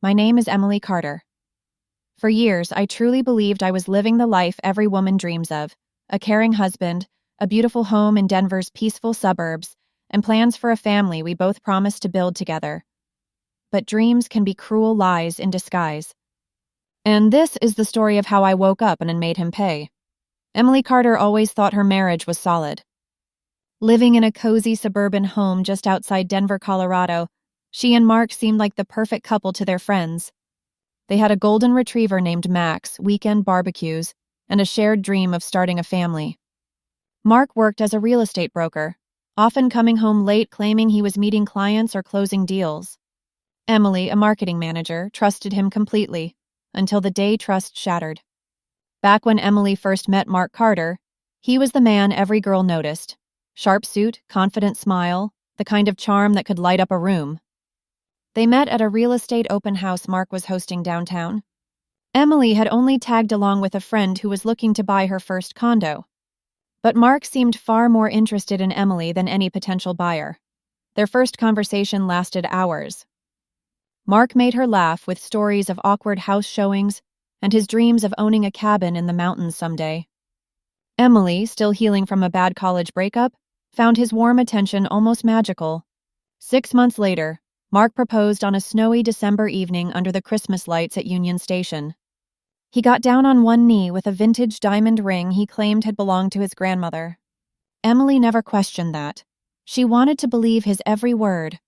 My name is Emily Carter. For years, I truly believed I was living the life every woman dreams of: a caring husband, a beautiful home in Denver's peaceful suburbs, and plans for a family we both promised to build together. But dreams can be cruel lies in disguise. And this is the story of how I woke up and made him pay. Emily Carter always thought her marriage was solid. Living in a cozy suburban home just outside Denver, Colorado, she and Mark seemed like the perfect couple to their friends. They had a golden retriever named Max, weekend barbecues, and a shared dream of starting a family. Mark worked as a real estate broker, often coming home late claiming he was meeting clients or closing deals. Emily, a marketing manager, trusted him completely, until the day trust shattered. Back when Emily first met Mark Carter, he was the man every girl noticed. Sharp suit, confident smile, the kind of charm that could light up a room. They met at a real estate open house Mark was hosting downtown. Emily had only tagged along with a friend who was looking to buy her first condo. But Mark seemed far more interested in Emily than any potential buyer. Their first conversation lasted hours. Mark made her laugh with stories of awkward house showings and his dreams of owning a cabin in the mountains someday. Emily, still healing from a bad college breakup, found his warm attention almost magical. 6 months later, Mark proposed on a snowy December evening under the Christmas lights at Union Station. He got down on one knee with a vintage diamond ring he claimed had belonged to his grandmother. Emily never questioned that. She wanted to believe his every word.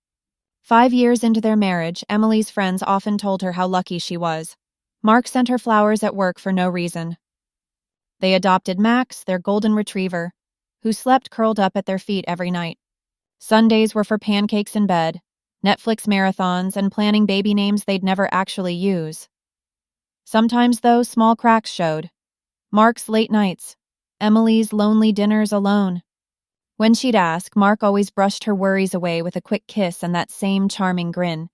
5 years into their marriage, Emily's friends often told her how lucky she was. Mark sent her flowers at work for no reason. They adopted Max, their golden retriever, who slept curled up at their feet every night. Sundays were for pancakes in bed, Netflix marathons, and planning baby names they'd never actually use. Sometimes, though, small cracks showed. Mark's late nights, Emily's lonely dinners alone. When she'd ask, Mark always brushed her worries away with a quick kiss and that same charming grin.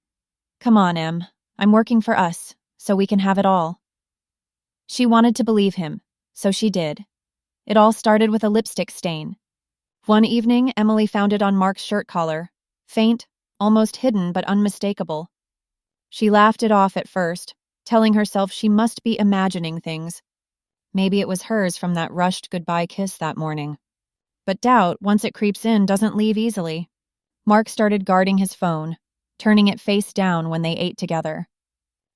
"Come on, Em. I'm working for us, so we can have it all." She wanted to believe him, so she did. It all started with a lipstick stain. One evening, Emily found it on Mark's shirt collar, faint, almost hidden but unmistakable. She laughed it off at first, telling herself she must be imagining things. Maybe it was hers from that rushed goodbye kiss that morning. But doubt, once it creeps in, doesn't leave easily. Mark started guarding his phone, turning it face down when they ate together.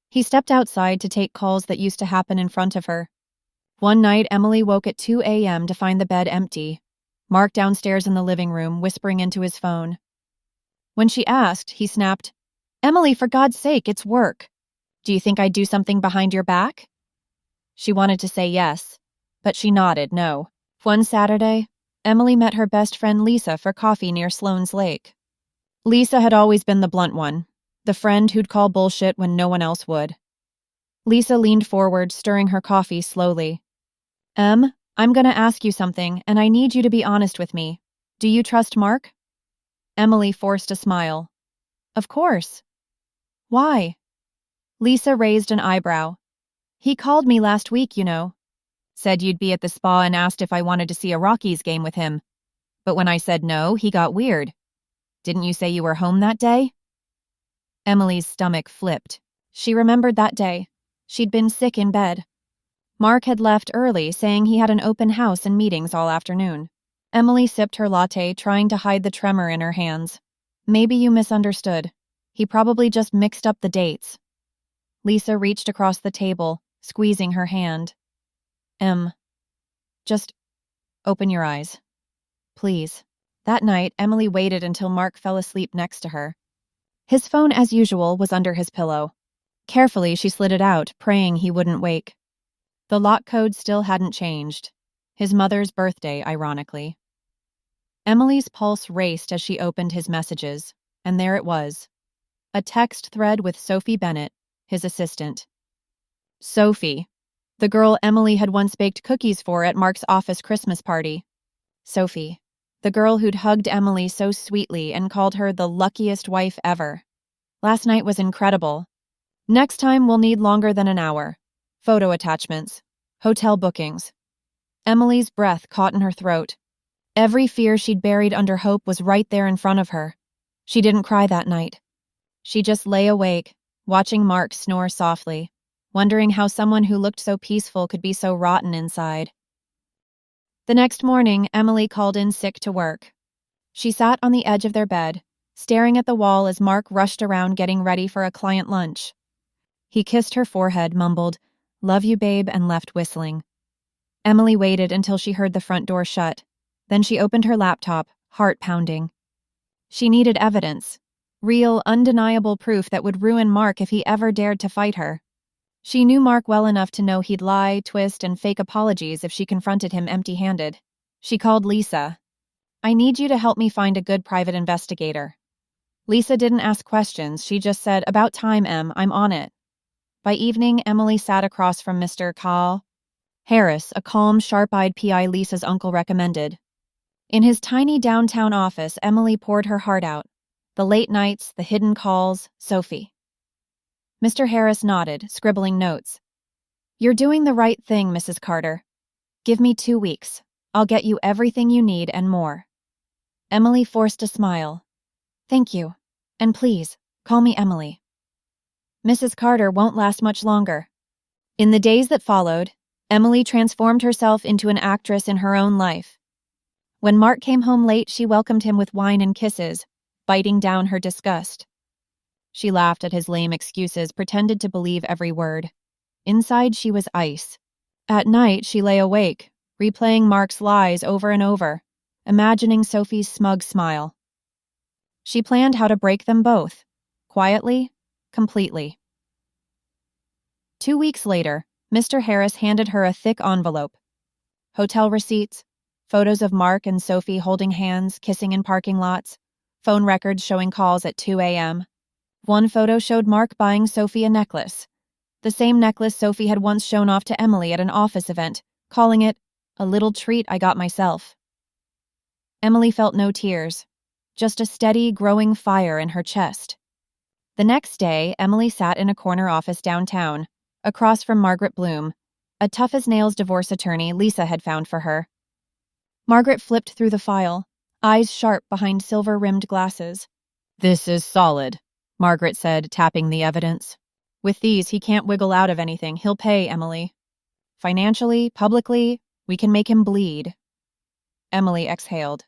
He stepped outside to take calls that used to happen in front of her. One night, Emily woke at 2 a.m. to find the bed empty. Mark downstairs in the living room, whispering into his phone. When she asked, he snapped, "Emily, for God's sake, it's work. Do you think I'd do something behind your back?" She wanted to say yes, but she nodded no. One Saturday, Emily met her best friend Lisa for coffee near Sloan's Lake. Lisa had always been the blunt one, the friend who'd call bullshit when no one else would. Lisa leaned forward, stirring her coffee slowly. "Em, I'm gonna ask you something, and I need you to be honest with me. Do you trust Mark?" Emily forced a smile. "Of course." "Why?" Lisa raised an eyebrow. "He called me last week, you know. Said you'd be at the spa and asked if I wanted to see a Rockies game with him. But when I said no, he got weird. Didn't you say you were home that day?" Emily's stomach flipped. She remembered that day. She'd been sick in bed. Mark had left early, saying he had an open house and meetings all afternoon. Emily sipped her latte, trying to hide the tremor in her hands. "Maybe you misunderstood. He probably just mixed up the dates." Lisa reached across the table, squeezing her hand. Just open your eyes. Please." That night, Emily waited until Mark fell asleep next to her. His phone, as usual, was under his pillow. Carefully, she slid it out, praying he wouldn't wake. The lock code still hadn't changed. His mother's birthday, ironically. Emily's pulse raced as she opened his messages, and there it was. A text thread with Sophie Bennett, his assistant. Sophie, the girl Emily had once baked cookies for at Mark's office Christmas party. Sophie, the girl who'd hugged Emily so sweetly and called her the luckiest wife ever. Last night was incredible. Next time we'll need longer than an hour. Photo attachments. Hotel bookings. Emily's breath caught in her throat. Every fear she'd buried under hope was right there in front of her. She didn't cry that night. She just lay awake, watching Mark snore softly, wondering how someone who looked so peaceful could be so rotten inside. The next morning, Emily called in sick to work. She sat on the edge of their bed, staring at the wall as Mark rushed around getting ready for a client lunch. He kissed her forehead, mumbled, "Love you, babe," and left whistling. Emily waited until she heard the front door shut. Then she opened her laptop, heart pounding. She needed evidence. Real, undeniable proof that would ruin Mark if he ever dared to fight her. She knew Mark well enough to know he'd lie, twist, and fake apologies if she confronted him empty-handed. She called Lisa. "I need you to help me find a good private investigator." Lisa didn't ask questions, she just said, "About time, Em, I'm on it." By evening, Emily sat across from Mr. Harris, a calm, sharp-eyed PI Lisa's uncle recommended. In his tiny downtown office, Emily poured her heart out. The late nights, the hidden calls, Sophie. Mr. Harris nodded, scribbling notes. "You're doing the right thing, Mrs. Carter. Give me 2 weeks. I'll get you everything you need and more." Emily forced a smile. "Thank you. And please, call me Emily." Mrs. Carter won't last much longer. In the days that followed, Emily transformed herself into an actress in her own life. When Mark came home late, she welcomed him with wine and kisses, biting down her disgust. She laughed at his lame excuses, pretended to believe every word. Inside, she was ice. At night, she lay awake, replaying Mark's lies over and over, imagining Sophie's smug smile. She planned how to break them both, quietly, completely. 2 weeks later, Mr. Harris handed her a thick envelope. Hotel receipts, photos of Mark and Sophie holding hands, kissing in parking lots, phone records showing calls at 2 a.m. One photo showed Mark buying Sophie a necklace, the same necklace Sophie had once shown off to Emily at an office event, calling it a little treat I got myself. Emily felt no tears, just a steady, growing fire in her chest. The next day, Emily sat in a corner office downtown, across from Margaret Bloom, a tough-as-nails divorce attorney Lisa had found for her. Margaret flipped through the file, eyes sharp behind silver-rimmed glasses. "This is solid," Margaret said, tapping the evidence. "With these, he can't wiggle out of anything. He'll pay, Emily. Financially, publicly, we can make him bleed." Emily exhaled.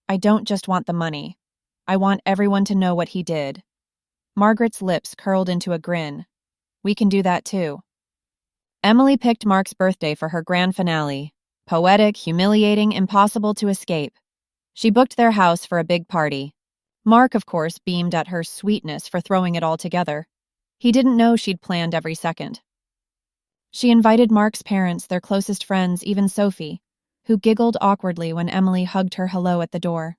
"I don't just want the money. I want everyone to know what he did." Margaret's lips curled into a grin. "We can do that too." Emily picked Mark's birthday for her grand finale. Poetic, humiliating, impossible to escape. She booked their house for a big party. Mark, of course, beamed at her sweetness for throwing it all together. He didn't know she'd planned every second. She invited Mark's parents, their closest friends, even Sophie, who giggled awkwardly when Emily hugged her hello at the door.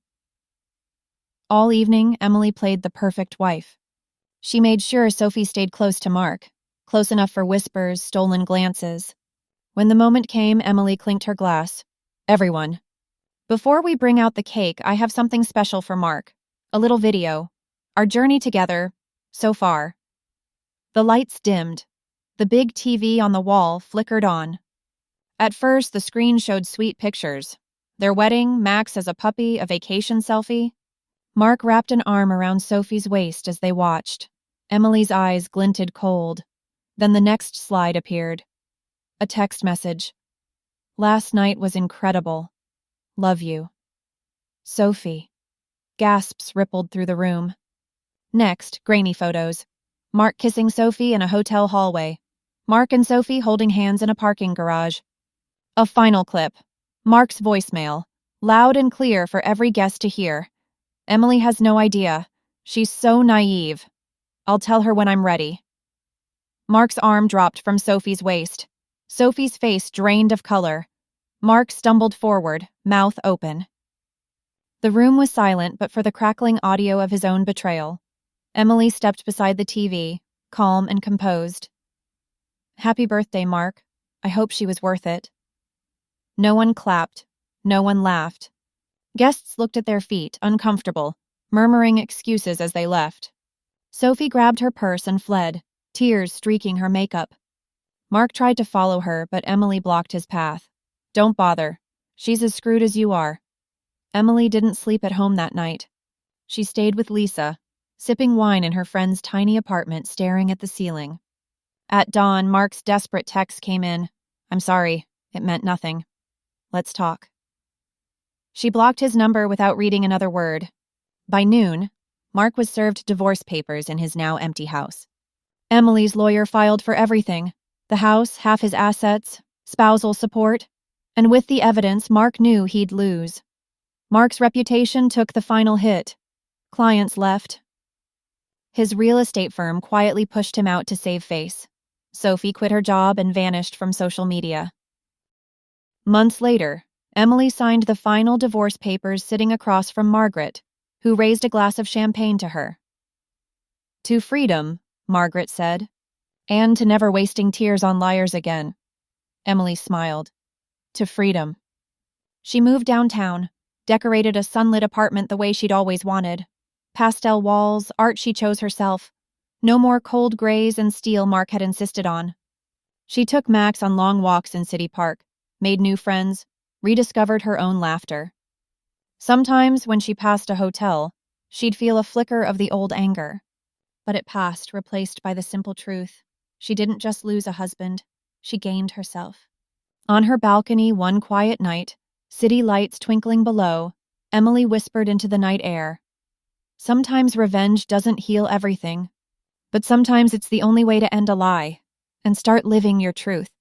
All evening, Emily played the perfect wife. She made sure Sophie stayed close to Mark, close enough for whispers, stolen glances. When the moment came, Emily clinked her glass. "Everyone, before we bring out the cake, I have something special for Mark. A little video. Our journey together, so far." The lights dimmed. The big TV on the wall flickered on. At first, the screen showed sweet pictures. Their wedding, Max as a puppy, a vacation selfie. Mark wrapped an arm around Sophie's waist as they watched. Emily's eyes glinted cold. Then the next slide appeared. A text message. "Last night was incredible. Love you. Sophie." Gasps rippled through the room. Next, grainy photos. Mark kissing Sophie in a hotel hallway. Mark and Sophie holding hands in a parking garage. A final clip. Mark's voicemail. Loud and clear for every guest to hear. Emily has no idea. She's so naive. "I'll tell her when I'm ready." Mark's arm dropped from Sophie's waist. Sophie's face drained of color. Mark stumbled forward, mouth open. The room was silent but for the crackling audio of his own betrayal. Emily stepped beside the TV, calm and composed. "Happy birthday, Mark. I hope she was worth it." No one clapped. No one laughed. Guests looked at their feet, uncomfortable, murmuring excuses as they left. Sophie grabbed her purse and fled, tears streaking her makeup. Mark tried to follow her, but Emily blocked his path. "Don't bother. She's as screwed as you are." Emily didn't sleep at home that night. She stayed with Lisa, sipping wine in her friend's tiny apartment, staring at the ceiling. At dawn, Mark's desperate text came in. "I'm sorry, it meant nothing. Let's talk." She blocked his number without reading another word. By noon, Mark was served divorce papers in his now empty house. Emily's lawyer filed for everything: the house, half his assets, spousal support, and with the evidence, Mark knew he'd lose. Mark's reputation took the final hit. Clients left. His real estate firm quietly pushed him out to save face. Sophie quit her job and vanished from social media. Months later, Emily signed the final divorce papers sitting across from Margaret, who raised a glass of champagne to her. "To freedom," Margaret said, "and to never wasting tears on liars again." Emily smiled. "To freedom." She moved downtown, decorated a sunlit apartment the way she'd always wanted. Pastel walls, art she chose herself. No more cold grays and steel Mark had insisted on. She took Max on long walks in City Park, made new friends, rediscovered her own laughter. Sometimes, when she passed a hotel, she'd feel a flicker of the old anger. But it passed, replaced by the simple truth. She didn't just lose a husband, she gained herself. On her balcony one quiet night, city lights twinkling below, Emily whispered into the night air. "Sometimes revenge doesn't heal everything, but sometimes it's the only way to end a lie and start living your truth."